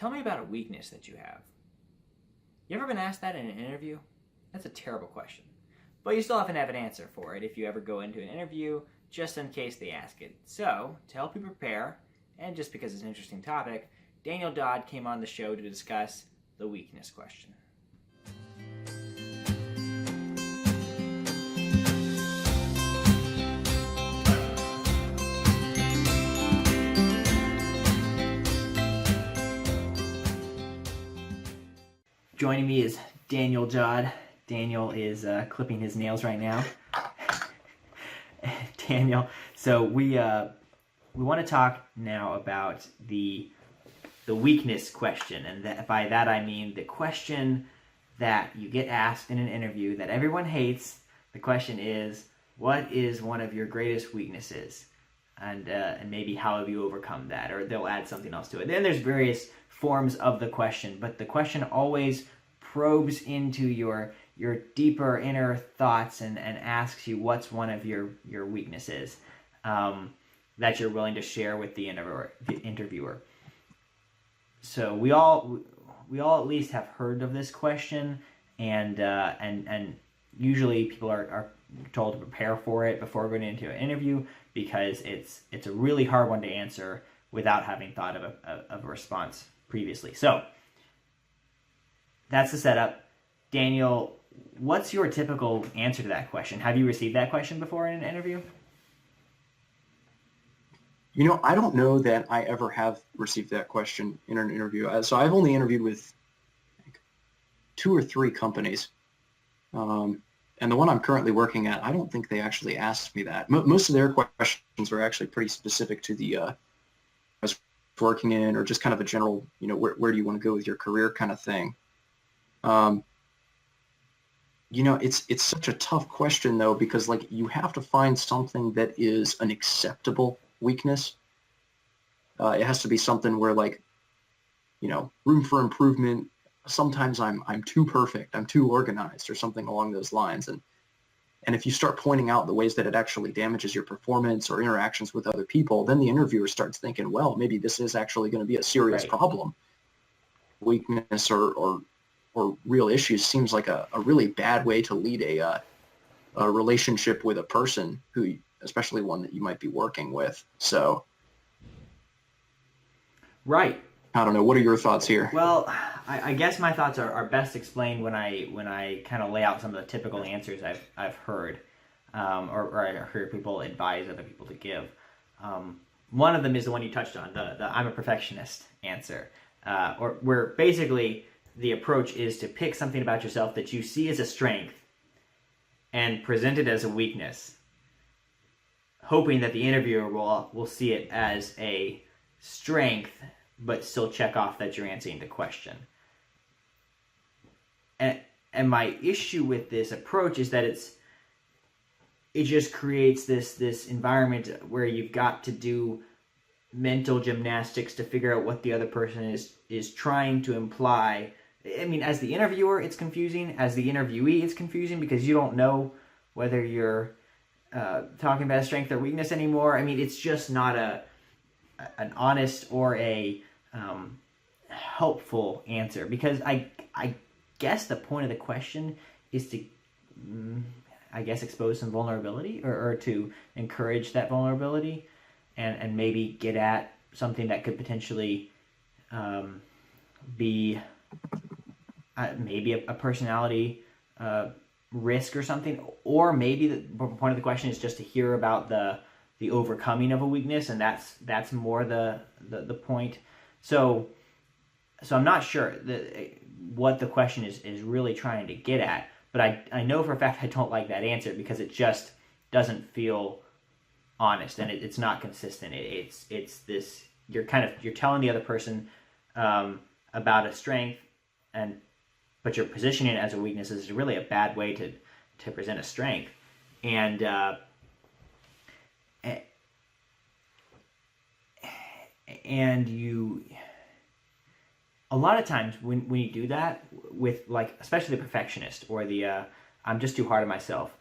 tell me about a weakness that you have. You ever been asked that in an interview? That's a terrible question. But you still have to have an answer for it if you ever go into an interview, just in case they ask it. So, to help you prepare, and just because it's an interesting topic, Daniel Dodd came on the show to discuss the weakness question. Joining me is Daniel Dodd. Daniel is clipping his nails right now. Daniel, so we want to talk now about the weakness question, and by that I mean the question that you get asked in an interview that everyone hates. The question is, what is one of your greatest weaknesses? And maybe how have you overcome that? Or they'll add something else to it. Then there's various forms of the question, but the question always probes into your deeper inner thoughts and asks you what's one of your weaknesses that you're willing to share with the interviewer. So we all at least have heard of this question, and usually people are told to prepare for it before going into an interview, because it's a really hard one to answer without having thought of a response previously. So that's the setup. Daniel, what's your typical answer to that question? Have you received that question before in an interview? I don't know that I ever have received that question in an interview. So I've only interviewed with 2 or 3 companies. And the one I'm currently working at, I don't think they actually asked me that. Most of their questions were actually pretty specific to the I was working in, or just kind of a general, where do you want to go with your career kind of thing. It's such a tough question, though, because you have to find something that is an acceptable weakness. It has to be something where room for improvement. Sometimes I'm too perfect, I'm too organized, or something along those lines. And if you start pointing out the ways that it actually damages your performance or interactions with other people, then the interviewer starts thinking, well, maybe this is actually going to be a serious problem. Weakness or real issues seems like a really bad way to lead a relationship with a person who, especially one that you might be working with. So, right. I don't know. What are your thoughts here? Well, I guess my thoughts are best explained when I kind of lay out some of the typical answers I've heard, or I heard people advise other people to give. One of them is the one you touched on, the I'm a perfectionist answer, or where basically the approach is to pick something about yourself that you see as a strength and present it as a weakness, hoping that the interviewer will see it as a strength, but still check off that you're answering the question. And my issue with this approach is that it just creates this environment where you've got to do mental gymnastics to figure out what the other person is trying to imply. I mean, as the interviewer, it's confusing. As the interviewee, it's confusing because you don't know whether you're talking about a strength or weakness anymore. I mean, it's just not an honest or a helpful answer, because I guess the point of the question is to, expose some vulnerability or to encourage that vulnerability and maybe get at something that could potentially be maybe a personality risk or something, or maybe the point of the question is just to hear about the overcoming of a weakness, and that's more the point. So I'm not sure what the question is really trying to get at, but I know for a fact I don't like that answer because it just doesn't feel honest, and it's not consistent. It's this, you're telling the other person about a strength, but you're positioning it as a weakness. Is really a bad way to present a strength, and you, a lot of times when you do that with, especially the perfectionist or the I'm just too hard on myself,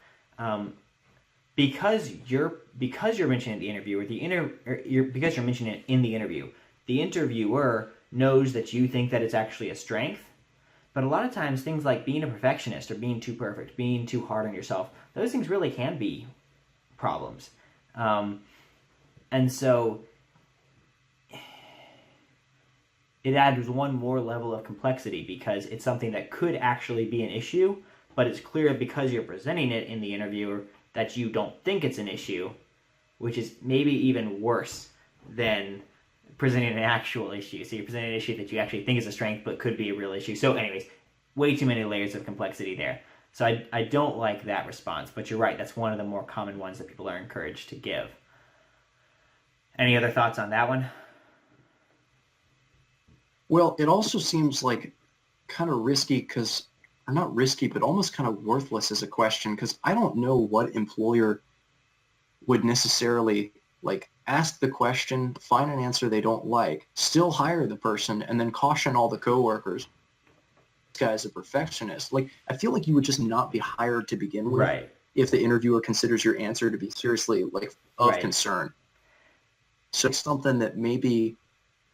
because you're mentioning the interview, or because you're mentioning it in the interview, the interviewer knows that you think that it's actually a strength. But a lot of times things like being a perfectionist or being too perfect, being too hard on yourself, those things really can be problems. And so it adds one more level of complexity because it's something that could actually be an issue, but it's clear because you're presenting it in the interview that you don't think it's an issue, which is maybe even worse than presenting an actual issue. So you're presenting an issue that you actually think is a strength but could be a real issue. So anyways, way too many layers of complexity there. So I don't like that response, but you're right, that's one of the more common ones that people are encouraged to give. Any other thoughts on that one? Well, it also seems like kind of risky because, or not risky, but almost kind of worthless as a question because I don't know what employer would necessarily like ask the question, find an answer they don't like, still hire the person, and then caution all the coworkers, this guy's a perfectionist. Like, I feel like you would just not be hired to begin with Right. if the interviewer considers your answer to be seriously like of Right. concern. So it's something that maybe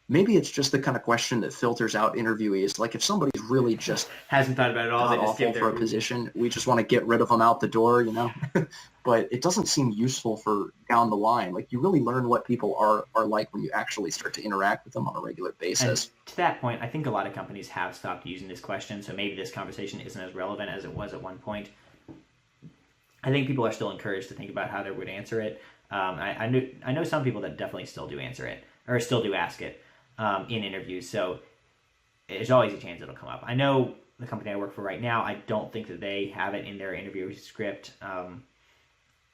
it's just the kind of question that filters out interviewees. Like if somebody's really just Hasn't thought about it at all. god They just awful give for their a position, we just want to get rid of them out the door, you know? But it doesn't seem useful for down the line. Like you really learn what people are like when you actually start to interact with them on a regular basis. And to that point, I think a lot of companies have stopped using this question, so maybe this conversation isn't as relevant as it was at one point. I think people are still encouraged to think about how they would answer it. I know some people that definitely still do answer it, or still do ask it in interviews, so there's always a chance it'll come up. I know the company I work for right now, I don't think that they have it in their interview script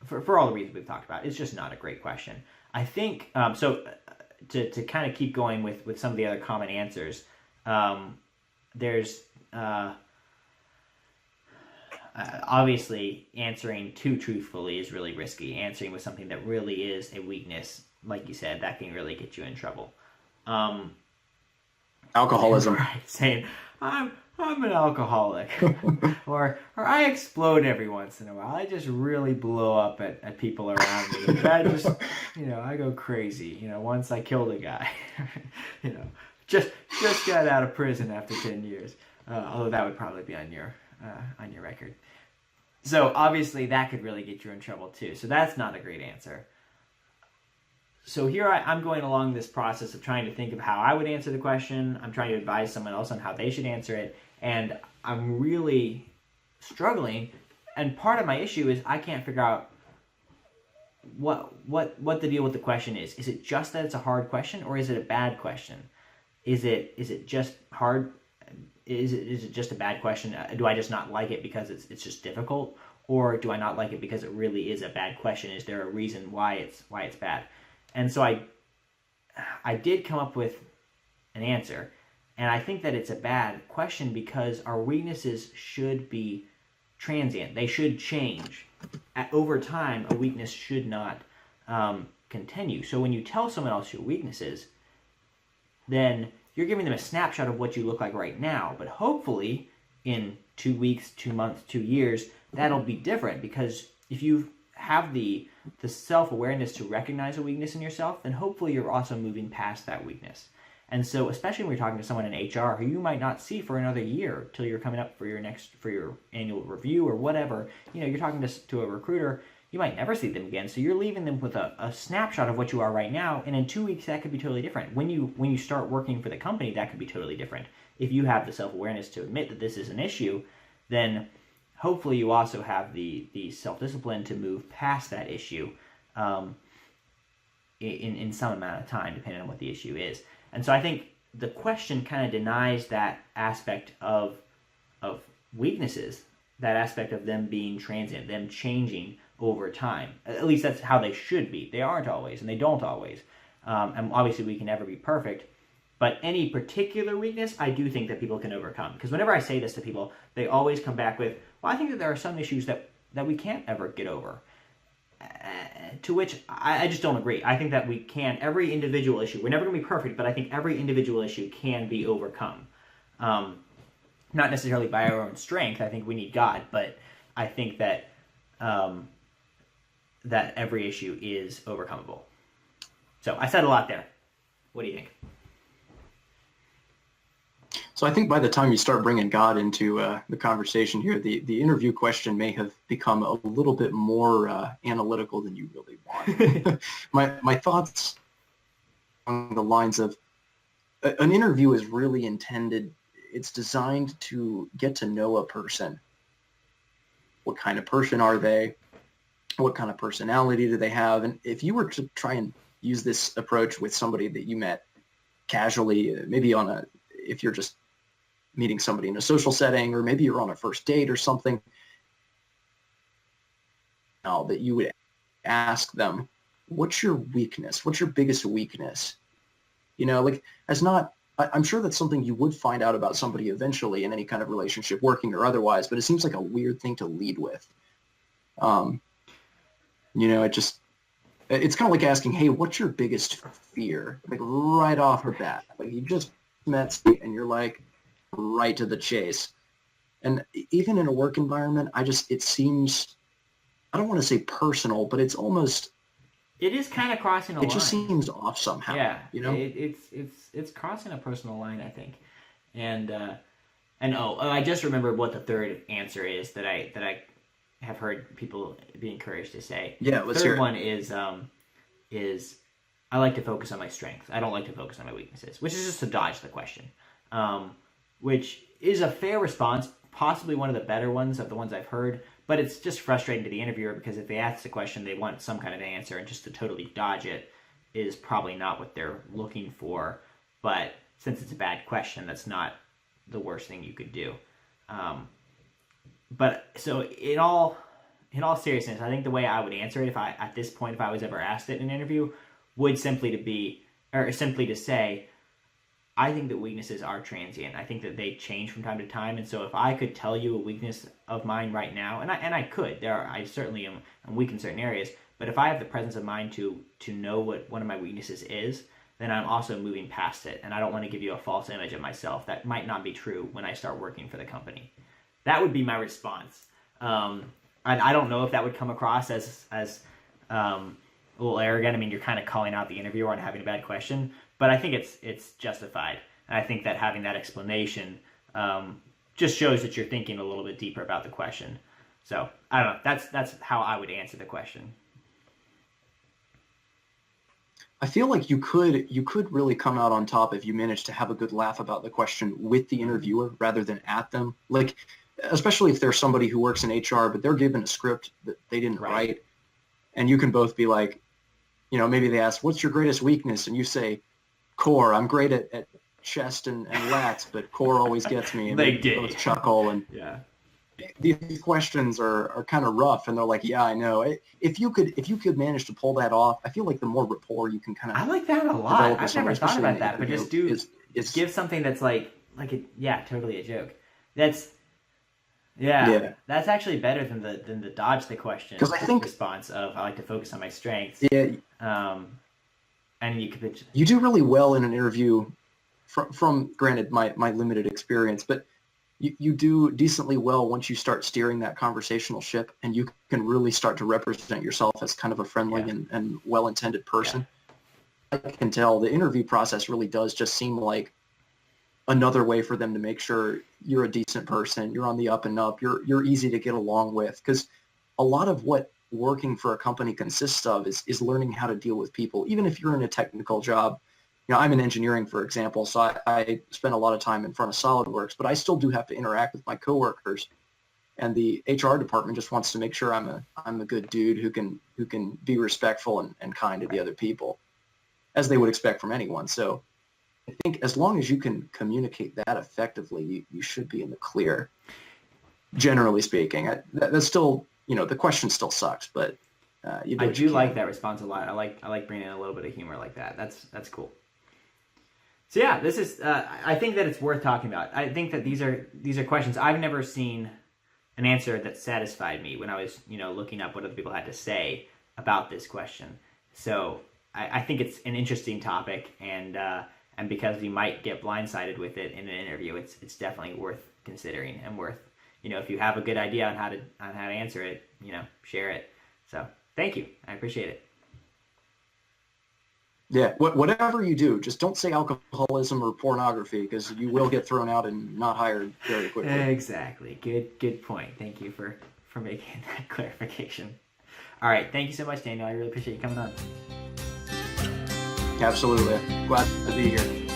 for all the reasons we've talked about. It's just not a great question. I think, to kind of keep going with some of the other common answers, there's obviously answering too truthfully is really risky. Answering with something that really is a weakness, like you said, that can really get you in trouble. Alcoholism. Right, saying I'm an alcoholic, or I explode every once in a while. I just really blow up at people around me. I just I go crazy. Once I killed a guy. Just got out of prison after 10 years. Although that would probably be on your record. So obviously that could really get you in trouble too. So that's not a great answer. So here I'm going along this process of trying to think of how I would answer the question. I'm trying to advise someone else on how they should answer it. And I'm really struggling. And part of my issue is I can't figure out what the deal with the question is. Is it just that it's a hard question, or is it a bad question? Is it just hard? Is it just a bad question? Do I just not like it because it's just difficult, or do I not like it because it really is a bad question? Is there a reason why it's bad? And so I did come up with an answer, and I think that it's a bad question because our weaknesses should be transient. They should change. Over time, a weakness should not continue. So when you tell someone else your weaknesses, then you're giving them a snapshot of what you look like right now. But hopefully, in 2 weeks, 2 months, 2 years, that'll be different, because if you have the self-awareness to recognize a weakness in yourself, then hopefully you're also moving past that weakness. And so, especially when you're talking to someone in HR who you might not see for another year till you're coming up for your annual review or whatever, you're talking to a recruiter, you might never see them again. So you're leaving them with a snapshot of what you are right now, and in 2 weeks that could be totally different. When you start working for the company, that could be totally different. If you have the self-awareness to admit that this is an issue, then hopefully you also have the self-discipline to move past that issue in some amount of time, depending on what the issue is. And so I think the question kind of denies that aspect of weaknesses, that aspect of them being transient, them changing over time. At least that's how they should be. They aren't always, and they don't always. And obviously we can never be perfect. But any particular weakness, I do think that people can overcome. Because whenever I say this to people, they always come back with, well, I think that there are some issues that we can't ever get over. To which I just don't agree. I think that we can. Every individual issue, we're never going to be perfect, but I think every individual issue can be overcome. Not necessarily by our own strength. I think we need God, but I think that that every issue is overcomable. So I said a lot there. What do you think? So I think by the time you start bringing God into the conversation here, the interview question may have become a little bit more analytical than you really want. My thoughts along the lines of an interview is really intended, it's designed to get to know a person. What kind of person are they? What kind of personality do they have? And if you were to try and use this approach with somebody that you met casually, maybe if you're just meeting somebody in a social setting, or maybe you're on a first date or something, now that you would ask them, what's your weakness? What's your biggest weakness? Like I'm sure that's something you would find out about somebody eventually in any kind of relationship, working or otherwise, but it seems like a weird thing to lead with. It's kind of like asking, hey, what's your biggest fear? Like right off the bat, like you just met somebody and you're like right to the chase. And even in a work environment, it seems, I don't want to say personal, but it's almost, it is kind of crossing a line. It just seems off somehow. Yeah, it's crossing a personal line, I think. And I just remembered what the third answer is that I have heard people be encouraged to say. Yeah, let's hear it. The third one is I like to focus on my strengths. I don't like to focus on my weaknesses, which is just to dodge the question, which is a fair response, possibly one of the better ones of the ones I've heard. But it's just frustrating to the interviewer because if they ask the question, they want some kind of answer, and just to totally dodge it is probably not what they're looking for. But since it's a bad question, that's not the worst thing you could do. But so in all seriousness, I think the way I would answer it if I was ever asked it in an interview would simply to say, I think that weaknesses are transient. I think that they change from time to time, and so if I could tell you a weakness of mine right now, and I could, I certainly am weak in certain areas, but if I have the presence of mind to know what one of my weaknesses is, then I'm also moving past it, and I don't want to give you a false image of myself that might not be true when I start working for the company. That would be my response. I don't know if that would come across as a little arrogant. I mean, you're kind of calling out the interviewer on having a bad question, but I think it's justified. And I think that having that explanation just shows that you're thinking a little bit deeper about the question. So I don't know. That's how I would answer the question. I feel like you could really come out on top if you managed to have a good laugh about the question with the interviewer rather than at them. Like, especially if there's somebody who works in HR, but they're given a script that they didn't write, and you can both be like, maybe they ask, what's your greatest weakness? And you say, core. I'm great at chest and lats, but core always gets me. And they both chuckle. And yeah, these questions are kind of rough, and they're like, yeah, I know. If you could manage to pull that off, I feel like the more rapport you can kind of. I like that a lot. I've never thought about that, but just give something that's like totally a joke. That's actually better than the dodge the question response of I like to focus on my strengths. Yeah. And you do really well in an interview from granted my limited experience, but you do decently well once you start steering that conversational ship, and you can really start to represent yourself as kind of a friendly and well-intended person. Yeah. I can tell the interview process really does just seem like another way for them to make sure you're a decent person, you're on the up and up, you're easy to get along with, because a lot of what working for a company consists of is learning how to deal with people. Even if you're in a technical job, I'm in engineering, for example, so I spend a lot of time in front of SolidWorks, but I still do have to interact with my coworkers, and the HR department just wants to make sure I'm a good dude who can be respectful and kind to the other people, as they would expect from anyone. So I think as long as you can communicate that effectively, you should be in the clear. Generally speaking, that's still, the question still sucks, but I do like that response a lot. I like bringing in a little bit of humor like that. That's cool. So yeah, this is. I think that it's worth talking about. I think that these are questions I've never seen an answer that satisfied me when I was looking up what other people had to say about this question. So I think it's an interesting topic, and because you might get blindsided with it in an interview, it's definitely worth considering and worth, if you have a good idea on how to answer it, share it. So thank you. I appreciate it. Yeah, whatever you do, just don't say alcoholism or pornography because you will get thrown out and not hired very quickly. Exactly. Good point. Thank you for making that clarification. All right. Thank you so much, Daniel. I really appreciate you coming on. Absolutely. Glad to be here.